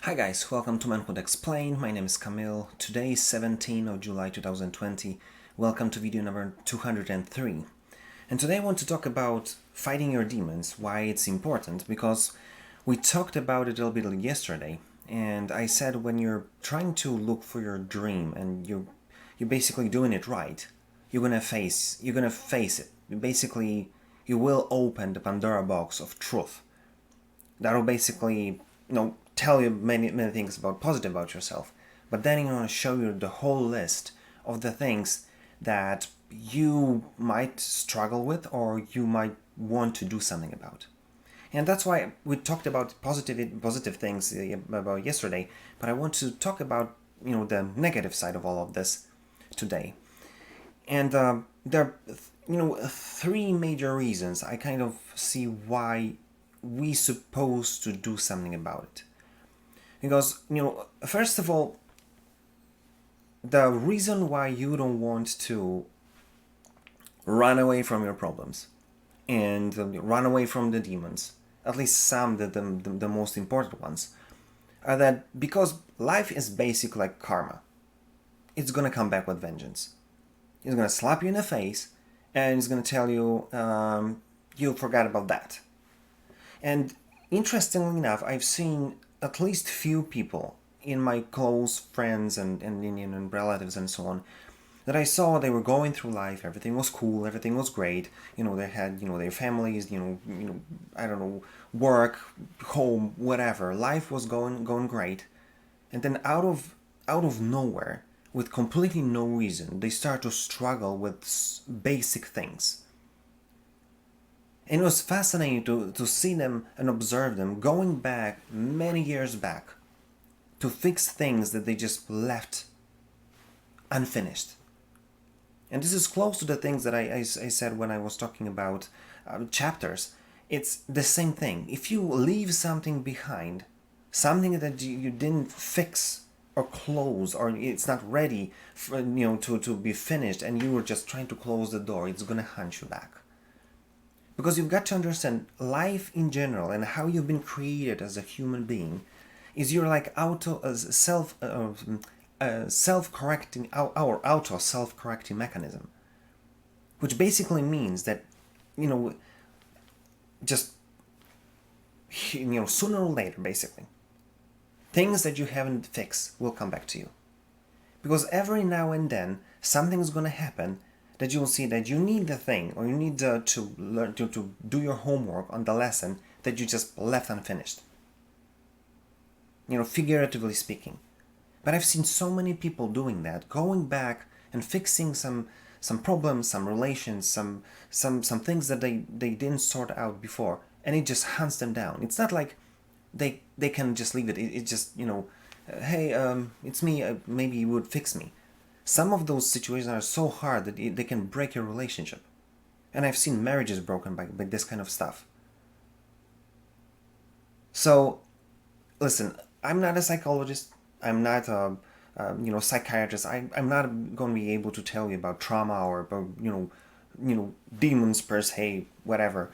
Hi guys, welcome to Manhood Explained. My name is Camille. Today is 17th of July 2020. Welcome to video number 203. And today I want to talk about fighting your demons, why it's important, because we talked about it a little bit yesterday. And I said when you're trying to look for your dream and you're basically doing it right, you're gonna face it. You will open the Pandora box of truth. That'll basically, tell you many things positive about yourself, but then you want to show you the whole list of the things that you might struggle with or you might want to do something about. And that's why we talked about positive things about yesterday, but I want to talk about the negative side of all of this today. And there are three major reasons I kind of see why we supposed to do something about it. Because, first of all, the reason why you don't want to run away from your problems and run away from the demons, at least some of the most important ones, are that because life is basically like karma. It's going to come back with vengeance. It's going to slap you in the face and it's going to tell you, you forgot about that. And interestingly enough, I've seen at least few people in my close friends and relatives and so on that I saw they were going through life. Everything was cool. Everything was great. They had their families. I don't know, work, home, whatever. Life was going great, and then out of nowhere, with completely no reason, they start to struggle with basic things. And it was fascinating to see them and observe them going back many years back to fix things that they just left unfinished. And this is close to the things that I said when I was talking about chapters. It's the same thing. If you leave something behind, something that you didn't fix or close, or it's not ready for, to be finished, and you were just trying to close the door, it's going to hunt you back. Because you've got to understand life in general and how you've been created as a human being is you're like self-correcting auto self-correcting mechanism, which basically means that just sooner or later, basically, things that you haven't fixed will come back to you, because every now and then something's going to happen that you will see that you need the thing, or you need to learn to do your homework on the lesson that you just left unfinished. Figuratively speaking. But I've seen so many people doing that, going back and fixing some problems, some relations, some things that they didn't sort out before, and it just hunts them down. It's not like they can just leave it. It just hey, it's me. Maybe you would fix me. Some of those situations are so hard that they can break your relationship. And I've seen marriages broken by this kind of stuff. So, listen, I'm not a psychologist. I'm not a psychiatrist. I'm not going to be able to tell you about trauma or about, demons per se, whatever.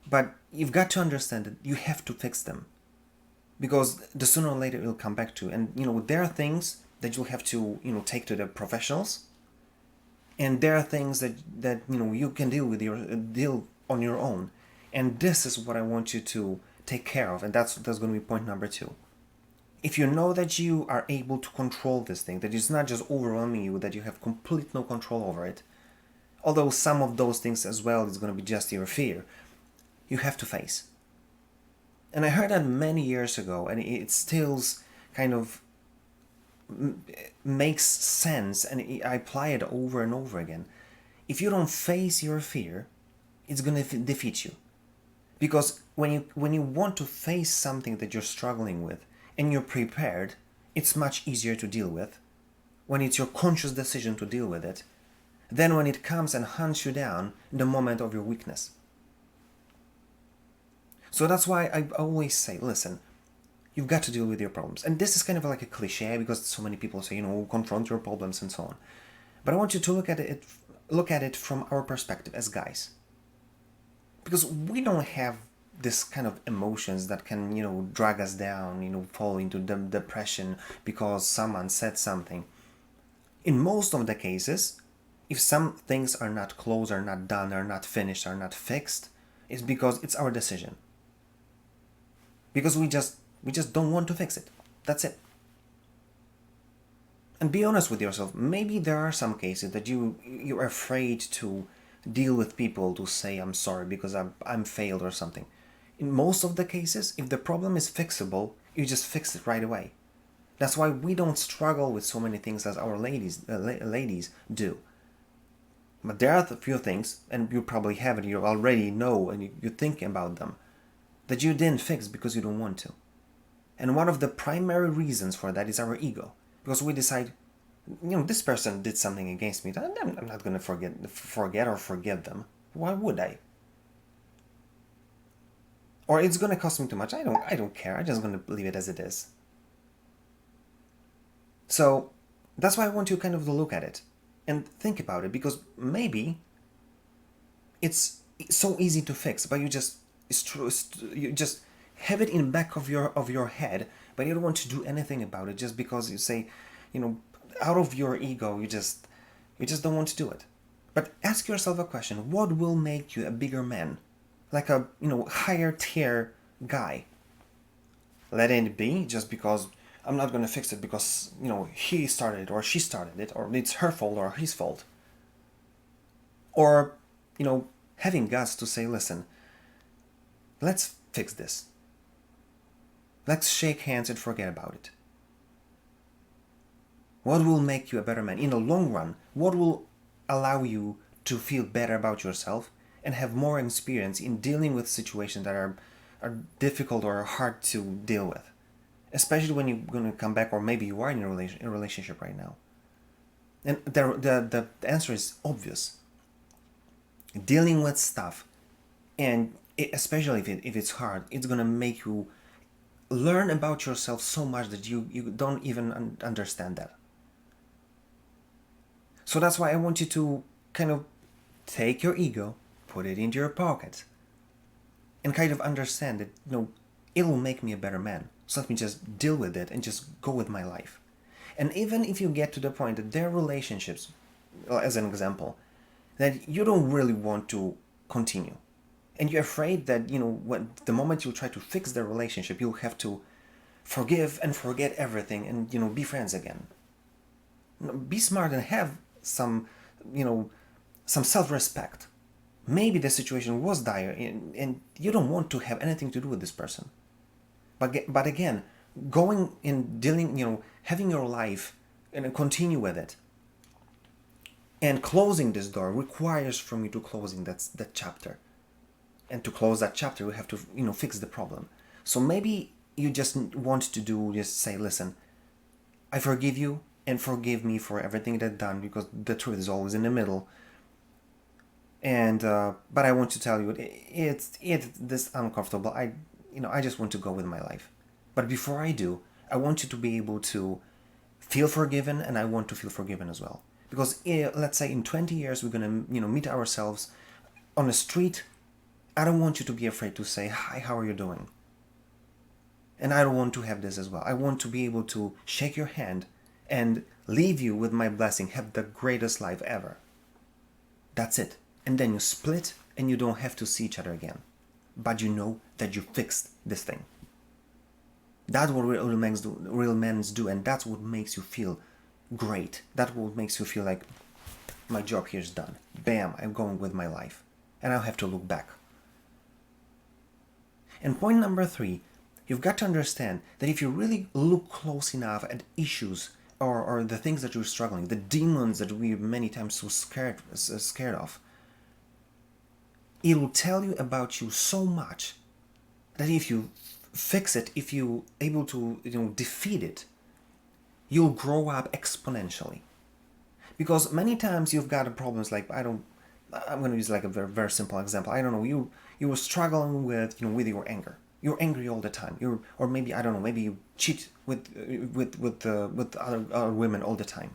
But you've got to understand that you have to fix them. Because the sooner or later it'll come back to you. And, there are things that you'll have to take to the professionals, and there are things that you can deal on your own, and this is what I want you to take care of, and that's going to be point number 2. If you know that you are able to control this thing, that it's not just overwhelming you, that you have complete no control over it, although some of those things as well is going to be just your fear, you have to face. And I heard that many years ago, and it still kind of makes sense, and I apply it over and over again. If you don't face your fear, it's going to defeat you. Because when you want to face something that you're struggling with and you're prepared, it's much easier to deal with when it's your conscious decision to deal with it than when it comes and hunts you down in the moment of your weakness. So that's why I always say, listen, you've got to deal with your problems. And this is kind of like a cliche because so many people say, confront your problems and so on. But I want you to look at it from our perspective as guys. Because we don't have this kind of emotions that can, drag us down, fall into depression because someone said something. In most of the cases, if some things are not closed, are not done, are not finished, are not fixed, it's because it's our decision. Because we just don't want to fix it. That's it. And be honest with yourself. Maybe there are some cases that you're afraid to deal with people to say I'm sorry because I'm failed or something. In most of the cases, if the problem is fixable, you just fix it right away. That's why we don't struggle with so many things as our ladies do. But there are a few things, and you probably have it, you already know, and you're thinking about them, that you didn't fix because you don't want to. And one of the primary reasons for that is our ego. Because we decide, this person did something against me. I'm not going to forget or forgive them. Why would I? Or it's going to cost me too much. I don't care. I'm just going to leave it as it is. So that's why I want you kind of to look at it and think about it, because maybe it's so easy to fix, but you just have it in the back of your head, but you don't want to do anything about it just because you say, out of your ego, you just don't want to do it. But ask yourself a question: what will make you a bigger man, like a higher tier guy? Let it be just because I'm not going to fix it because he started it or she started it, or it's her fault or his fault. Or having guts to say, listen, let's fix this. Let's shake hands and forget about it. What will make you a better man in the long run? What will allow you to feel better about yourself and have more experience in dealing with situations that are difficult or hard to deal with? Especially when you're going to come back, or maybe you are in a relationship right now. And the answer is obvious. Dealing with stuff, and especially if it's hard, it's going to make you learn about yourself so much that you don't even understand that. So that's why I want you to kind of take your ego, put it into your pocket, and kind of understand that, it will make me a better man. So let me just deal with it and just go with my life. And even if you get to the point that there are relationships, as an example, that you don't really want to continue, and you're afraid that, when the moment you try to fix the relationship, you'll have to forgive and forget everything and, be friends again. Be smart and have some self-respect. Maybe the situation was dire and you don't want to have anything to do with this person. But again, going and dealing, having your life and continue with it, and closing this door requires from you to closing that chapter. And to close that chapter, you have to, fix the problem. So maybe you just want to just say, listen, I forgive you and forgive me for everything that I've done, because the truth is always in the middle. And but I want to tell you, it's this uncomfortable. I just want to go with my life. But before I do, I want you to be able to feel forgiven, and I want to feel forgiven as well. Because let's say in 20 years we're gonna meet ourselves on the street. I don't want you to be afraid to say, hi, how are you doing? And I don't want to have this as well. I want to be able to shake your hand and leave you with my blessing. Have the greatest life ever. That's it. And then you split and you don't have to see each other again. But you know that you fixed this thing. That's what real men do, and that's what makes you feel great. That's what makes you feel like, my job here is done. Bam, I'm going with my life. And I don't have to look back. And point number 3, you've got to understand that if you really look close enough at issues or the things that you're struggling, the demons that we many times so scared of, it will tell you about you so much that if you fix it, if you're able to defeat it, you'll grow up exponentially. Because many times you've got problems like, I'm going to use like a very, very simple example. I don't know, you were struggling with with your anger. You're angry all the time. Or maybe, I don't know, maybe you cheat with other women all the time.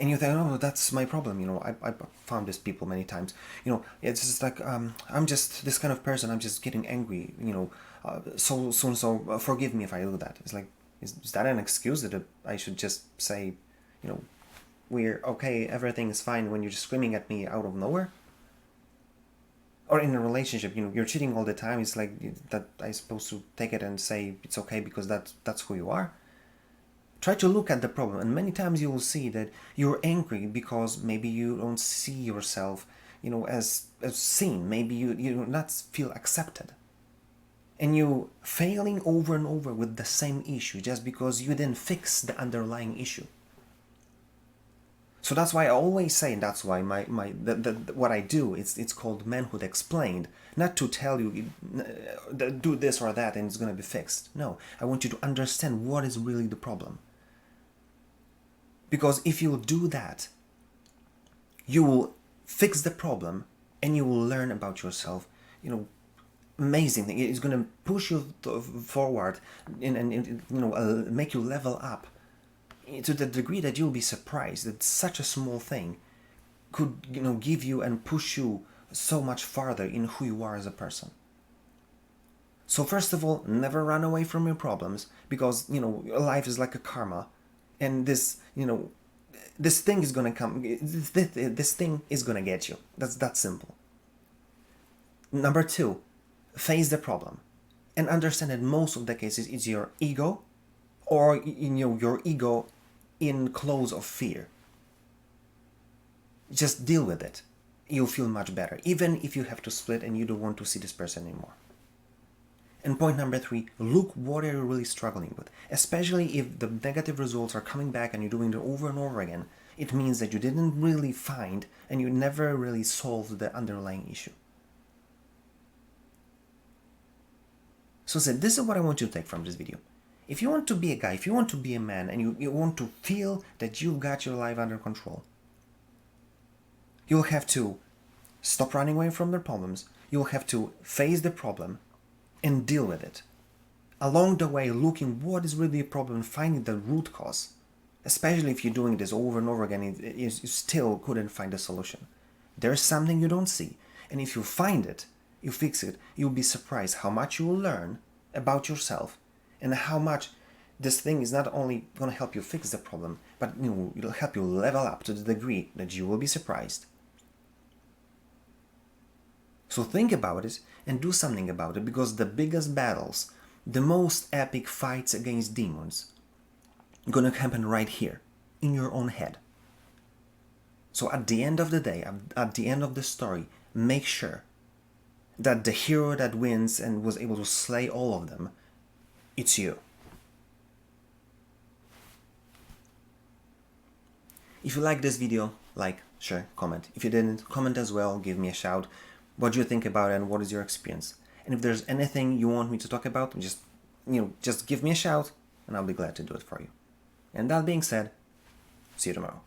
And you think, oh, that's my problem. I found these people many times. It's just like, I'm just this kind of person. I'm just getting angry. So soon. So forgive me if I do that. It's like, is that an excuse that I should just say, we're okay, everything is fine when you're just screaming at me out of nowhere? Or in a relationship, you're cheating all the time. It's like that I'm supposed to take it and say it's okay because that's who you are. Try to look at the problem, and many times you will see that you're angry because maybe you don't see yourself, as seen. Maybe you do not feel accepted, and you failing over and over with the same issue just because you didn't fix the underlying issue. So that's why I always say, and that's why what I do, it's called Manhood Explained. Not to tell you, do this or that and it's going to be fixed. No, I want you to understand what is really the problem. Because if you do that, you will fix the problem and you will learn about yourself. Amazing thing. It's going to push you forward and make you level up to the degree that you'll be surprised that such a small thing could give you and push you so much farther in who you are as a person. So first of all, never run away from your problems, because life is like a karma, and this thing is gonna come. This thing is gonna get you. That's that simple. Number two, face the problem, and understand that most of the cases it's your ego, or your ego in clothes of fear. Just deal with it. You'll feel much better, even if you have to split and you don't want to see this person anymore. And point number three, look what are you really struggling with. Especially if the negative results are coming back and you're doing it over and over again, it means that you didn't really find and you never really solved the underlying issue. So this is what I want you to take from this video. If you want to be a guy, if you want to be a man, and you want to feel that you've got your life under control, you'll have to stop running away from the problems. You'll have to face the problem and deal with it. Along the way, looking what is really a problem, finding the root cause. Especially if you're doing this over and over again, you still couldn't find a solution. There's something you don't see, and if you find it, you fix it, you'll be surprised how much you will learn about yourself, and how much this thing is not only going to help you fix the problem, but it'll help you level up to the degree that you will be surprised. So think about it and do something about it, because the biggest battles, the most epic fights against demons, are going to happen right here, in your own head. So at the end of the day, at the end of the story, make sure that the hero that wins and was able to slay all of them, it's you. If you like this video, like, share, comment. If you didn't, comment as well, give me a shout. What do you think about it and what is your experience? And if there's anything you want me to talk about, just give me a shout and I'll be glad to do it for you. And that being said, see you tomorrow.